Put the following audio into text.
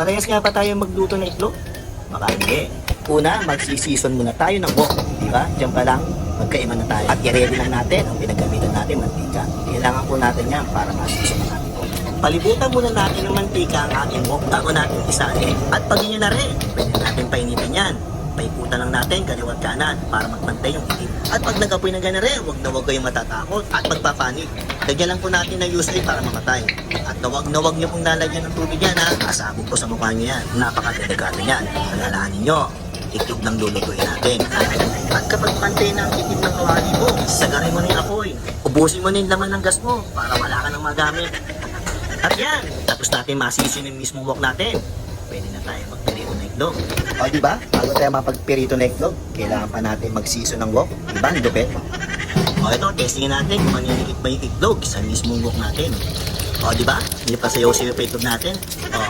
Parehas nga pa tayo magluto ng itlog? Baka hindi. Una, magsisison muna tayo ng wok. Di ba? Diyan pa lang, magkaiba na tayo. At i-ready lang natin ang pinagamitan natin, mantika. Kailangan po natin yan para masison ang ating wok. Palibutan muna natin ng mantika ang ating wok bago natin isali. At pag yun na rin, pwede natin painitin yan. Paikutan lang natin kaliwat kanan para magpantay yung itim. At pag nag-apoy na gana rin, huwag na huwag kayong matatakot at magpapanik. Lagyan lang po natin ng usually para mamatay. At na huwag nyo pong lalagyan ng tubig yan ha. Asabog po sa mukha nyo yan. Napakadelikado yan. Alalahanin nyo, itlog ng lulutuin natin. At kapag pantay na ang itim ng kawali mo, sagarin mo na yung apoy. Ubusin mo na yung laman ng gas mo para wala ka nang magamit. At yan, tapos natin masisin yung mismong wok natin. Pwede na tayo magpirito ng itlog. O diba? Bago tayo mapagpirito ng itlog, kailangan pa natin magsiso ng wok. Diba? Lupet. O ito, testingin natin kung maninikit ba yung itlog sa mismong wok natin. O diba? Hindi pa sayo-sayo pa itlog natin. O,